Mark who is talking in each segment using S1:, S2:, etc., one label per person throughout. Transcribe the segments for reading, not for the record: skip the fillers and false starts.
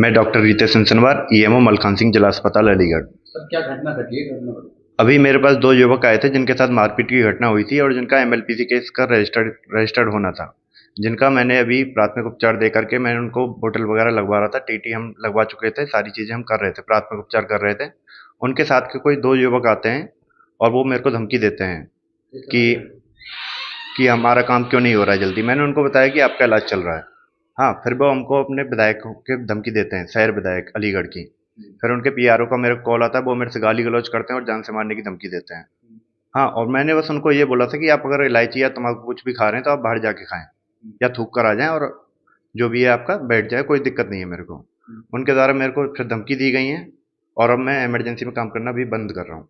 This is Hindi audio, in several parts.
S1: मैं डॉक्टर रितेश सिंसनवार, ईएमओ मलखान सिंह जिला अस्पताल अलीगढ़।
S2: सर क्या घटना घटी है घटना घटी?
S1: अभी मेरे पास 2 युवक आए थे जिनके साथ मारपीट की घटना हुई थी और जिनका एमएलपीसी केस का रजिस्टर्ड होना था। जिनका मैंने अभी प्राथमिक उपचार दे करके मैंने उनको बोतल वगैरह लगवा रहा था, टीटी हम लगवा चुके थे, सारी चीज़ें हम कर रहे थे, प्राथमिक उपचार कर रहे थे। उनके साथ के कोई 2 युवक आते हैं और वो मेरे को धमकी देते हैं कि हमारा काम क्यों नहीं हो रहा है जल्दी। मैंने उनको बताया कि आपका इलाज चल रहा है। हाँ, फिर वो हमको अपने विधायक के धमकी देते हैं, शहर विधायक अलीगढ़ की। फिर उनके पीआरओ का मेरे को कॉल आता है, वो मेरे से गाली-गलौज करते हैं और जान से मारने की धमकी देते हैं। हाँ, और मैंने बस उनको ये बोला था कि आप अगर इलायची या तम्बाकू कुछ भी खा रहे हैं तो आप बाहर जाके खाएँ या थूक कर आ जाएँ और जो भी है आपका बैठ जाए, कोई दिक्कत नहीं है मेरे को। उनके द्वारा मेरे को फिर धमकी दी गई है और अब मैं इमरजेंसी में काम करना भी बंद कर रहा हूँ।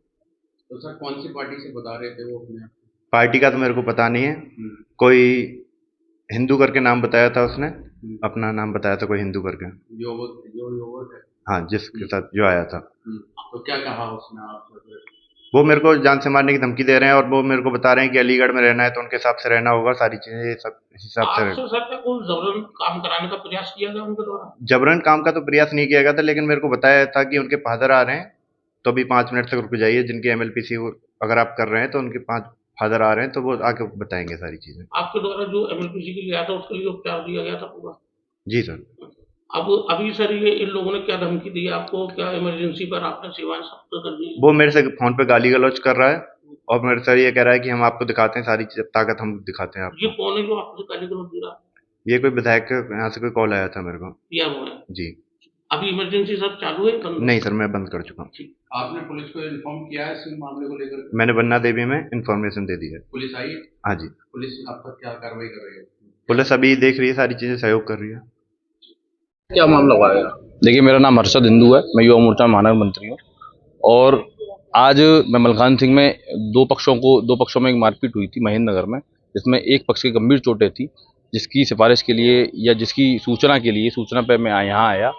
S2: तो सर कौन सी पार्टी से बता रहे थे वो अपने आप?
S1: पार्टी का तो मेरे को पता नहीं है। कोई हिंदू करके नाम बताया था उसने, अपना नाम बताया था कोई हिंदू करके।
S2: जो युवक है।
S1: हाँ, जिसके साथ जो आया था।
S2: तो क्या कहा उसने आपसे फिर?
S1: वो मेरे को जान से मारने की धमकी दे रहे हैं और वो मेरे को बता रहे हैं कि अलीगढ़ में रहना है तो उनके हिसाब से रहना होगा, सारी चीज़ें ये सब इस हिसाब से
S3: आपसे सर पे कोई जबरन काम कराने का प्रयास किया गया उनके द्वारा?
S1: जबरन काम का तो प्रयास नहीं किया गया था, लेकिन मेरे को बताया था कि उनके फादर आ रहे हैं, तो अभी 5 मिनट तक रुक जाइए, जिनकी एमएलपीसी अगर आप कर रहे हैं तो उनके 5 फादर आ रहे हैं, तो वो आके बताएँगे सारी चीज़ें।
S3: आपके द्वारा जो एमएलपीसी के लिए आया था उसके लिए उपचार दिया गया था पूरा?
S1: जी सर।
S3: अब अभी सर ये इन लोगों ने क्या धमकी दी आपको? क्या इमरजेंसी पर आपने सेवाएँ समाप्त कर दी?
S1: वो मेरे से फ़ोन पे गाली-गलौज कर रहा है और मेरे से ये कह रहा है कि हम आपको दिखाते हैं, सारी चीज़ ताकत हम दिखाते हैं
S3: ये
S1: आपको।
S3: कौन है जो आपसे गाली-गलौज दे रहा है?
S1: ये कोई विधायक के यहाँ से कोई कॉल आया था मेरे को।
S3: पीएमओ है।
S1: जी।
S3: अभी इमरजेंसी सर चालू है बंद है?
S1: नहीं सर, मैं बंद कर चुका हूँ।
S3: ठीक।
S2: आपने पुलिस को इन्फॉर्म किया है इस मामले को लेकर?
S1: मैंने बन्ना देवी में इन्फॉर्मेशन दे दी है।
S2: पुलिस आई है?
S1: हाँ जी।
S2: पुलिस अब तक क्या कार्रवाई कर रही है?
S1: पुलिस अभी देख रही है, सारी चीज़ें सहयोग कर रही है।
S4: क्या मामला हुआ है? देखिए, मेरा नाम हर्षद हिंदू है, मैं युवा मोर्चा में महानगर मंत्री हूँ। और आज मैं मलखान सिंह में दो पक्षों में एक मारपीट हुई थी महेंद्र नगर में, जिसमें एक पक्ष की गंभीर चोटें थी, जिसकी सिफारिश के लिए या जिसकी सूचना पे मैं यहाँ आया।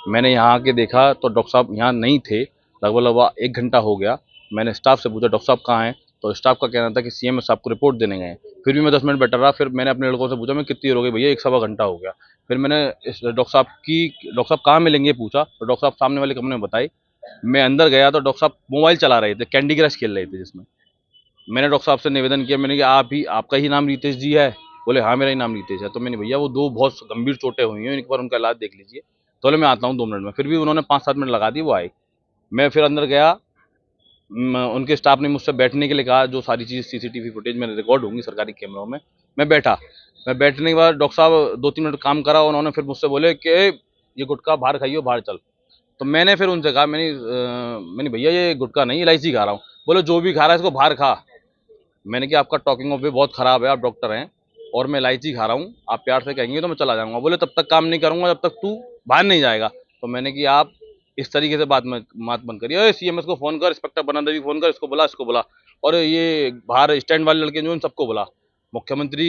S4: मैंने यहाँ आके देखा तो डॉक्टर साहब यहाँ नहीं थे, लगभग 1 घंटा हो गया। मैंने स्टाफ से पूछा डॉक्टर साहब कहाँ हैं, तो स्टाफ का कहना था कि सीएमएस साहब को रिपोर्ट देने गए हैं। फिर भी मैं 10 मिनट बैठा रहा। फिर मैंने अपने लड़कों से पूछा मैं कितनी देर हो गई भैया, 1 सवा घंटा हो गया। फिर मैंने डॉक्टर साहब कहाँ मिलेंगे पूछा, तो डॉक्टर साहब सामने वाले कमरे में बताई। मैं अंदर गया तो डॉक्टर साहब मोबाइल चला रहे थे, कैंडी क्रश खेल रहे थे जिसमें। मैंने डॉक्टर साहब से निवेदन किया, मैंने कहा आपका ही नाम रितेश जी है? बोले हाँ मेरा ही नाम रितेश है। तो मैंने भैया वो 2 बहुत गंभीर चोटें हुई हैं, एक बार उनका इलाज देख लीजिए। तो बोले मैं आता हूँ 2 मिनट में। फिर भी उन्होंने 5-7 मिनट लगा दिए, वो आए। मैं फिर अंदर गया, उनके स्टाफ ने मुझसे बैठने के लिए कहा, जो सारी चीज़ सीसीटीवी फुटेज में रिकॉर्ड होंगी सरकारी कैमरों में। मैं बैठा। मैं बैठने के बाद डॉक्टर साहब 2-3 मिनट काम करा, उन्होंने फिर मुझसे बोले कि ये गुटखा बाहर खाइयो, बाहर चल। तो मैंने फिर उनसे कहा, मैंने भैया ये गुटखा नहीं, इलायची खा रहा हूँ। बोले जो भी खा रहा है इसको बाहर खा। मैंने कहा आपका टॉकिंग ऑफ वे बहुत ख़राब है, आप डॉक्टर हैं और मैं इलायची खा रहा हूँ, आप प्यार से कहेंगे तो मैं चला जाऊँगा। बोले तब तक काम नहीं करूँगा जब तक तू बाहर नहीं जाएगा। तो मैंने कि आप इस तरीके से बात बंद करिए। अरे सीएमएस को फ़ोन कर, इंस्पेक्टर बना देवी फ़ोन कर, इसको बुला और ये बाहर स्टैंड वाले लड़के जो इन सबको बुला। मुख्यमंत्री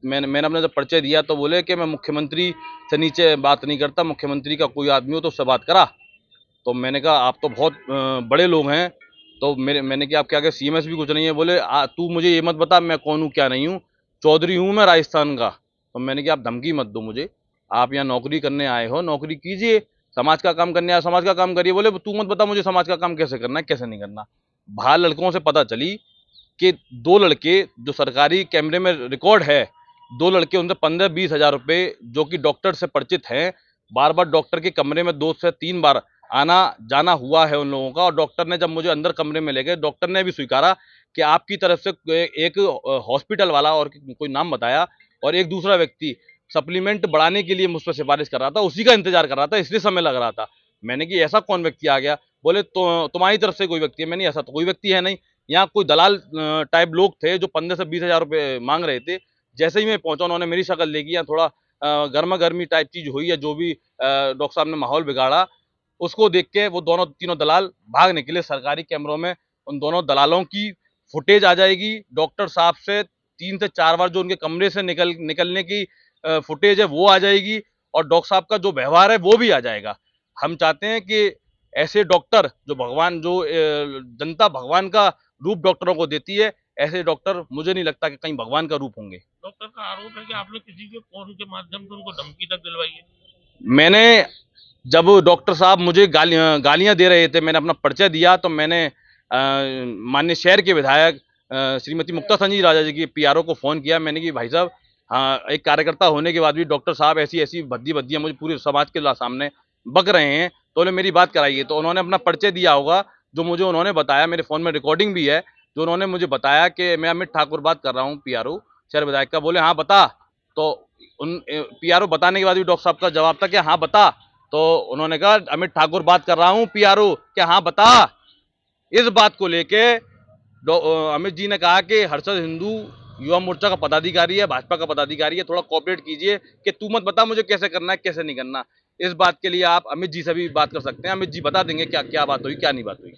S4: मैंने अपना जब परिचय दिया तो बोले कि मैं मुख्यमंत्री से नीचे बात नहीं करता, मुख्यमंत्री का कोई आदमी हो तो उससे बात करा। तो मैंने कहा आप तो बहुत बड़े लोग हैं, तो मैंने कहा आपके आगे सीएमएस भी कुछ नहीं है। बोले तू मुझे ये मत बता मैं कौन हूँ क्या नहीं हूँ, चौधरी हूँ मैं राजस्थान का। तो मैंने कहा आप धमकी मत दो मुझे, आप यहाँ नौकरी करने आए हो, नौकरी कीजिए, समाज का काम करने आए समाज का काम करिए। बोले तू मत बता मुझे समाज का काम कैसे करना है कैसे नहीं करना। बाहर लड़कों से पता चली कि 2 लड़के जो सरकारी कैमरे में रिकॉर्ड है, 2 लड़के उनसे 15-20 हज़ार रुपये, जो कि डॉक्टर से परिचित हैं, बार बार डॉक्टर के कमरे में 2 से 3 बार आना जाना हुआ है उन लोगों का। और डॉक्टर ने जब मुझे अंदर कमरे में ले गए, डॉक्टर ने भी स्वीकारा कि आपकी तरफ से एक हॉस्पिटल वाला और कोई नाम बताया और एक दूसरा व्यक्ति सप्लीमेंट बढ़ाने के लिए मुझ पर सिफारिश कर रहा था, उसी का इंतजार कर रहा था, इसलिए समय लग रहा था। मैंने कि ऐसा कौन व्यक्ति आ गया? बोले तो तुम्हारी तरफ से कोई व्यक्ति है। मैंने ऐसा तो कोई व्यक्ति है नहीं, यहाँ कोई दलाल टाइप लोग थे जो 15 से 20 हज़ार रुपये मांग रहे थे। जैसे ही मैं पहुंचा उन्होंने मेरी शक्ल देखी, यहाँ थोड़ा गर्मा गर्मी टाइप चीज हुई है, जो भी डॉक्टर साहब ने माहौल बिगाड़ा, उसको देख के वो दोनों तीनों दलाल भाग निकले। सरकारी कैमरों में उन दोनों दलालों की फुटेज आ जाएगी। डॉक्टर साहब से 3 से 4 बार जो उनके कमरे से निकलने की फुटेज है वो आ जाएगी और डॉक्टर साहब का जो व्यवहार है वो भी आ जाएगा। हम चाहते हैं कि ऐसे डॉक्टर जो जनता भगवान का रूप डॉक्टरों को देती है, ऐसे डॉक्टर मुझे नहीं लगता कि कहीं भगवान का रूप होंगे।
S3: डॉक्टर का आरोप है कि आपने किसी के फोन के माध्यम से उनको धमकी तक दिलवाई है।
S4: मैंने जब डॉक्टर साहब मुझे गालियां दे रहे थे, मैंने अपना परिचय दिया तो मैंने माननीय शहर के विधायक श्रीमती मुक्ता संजीव राजा जी की पीआरओ को फ़ोन किया। मैंने कि भाई साहब, हाँ, एक कार्यकर्ता होने के बाद भी डॉक्टर साहब ऐसी-ऐसी भद्दी-भद्दियाँ मुझे पूरे समाज के सामने बक रहे हैं, तो उन्हें मेरी बात कराइए। तो उन्होंने अपना परिचय दिया होगा, जो मुझे उन्होंने बताया, मेरे फ़ोन में रिकॉर्डिंग भी है, जो उन्होंने मुझे बताया कि मैं अमित ठाकुर बात कर रहा हूँ, पीआरओ शहर विधायक का। बोले हाँ बता। तो उन पीआरओ बताने के बाद भी डॉक्टर साहब का जवाब था कि हाँ बता। तो उन्होंने कहा अमित ठाकुर बात कर रहा हूँ पीआरओ, क्या हाँ बता। इस बात को लेके अमित जी ने कहा कि हर्षद हिंदू युवा मोर्चा का पदाधिकारी है, भाजपा का पदाधिकारी है, थोड़ा कोऑपरेट कीजिए कि तू मत बता मुझे कैसे करना है, कैसे नहीं करना। इस बात के लिए आप अमित जी से भी बात कर सकते हैं, अमित जी बता देंगे क्या क्या बात हुई, क्या नहीं बात हुई।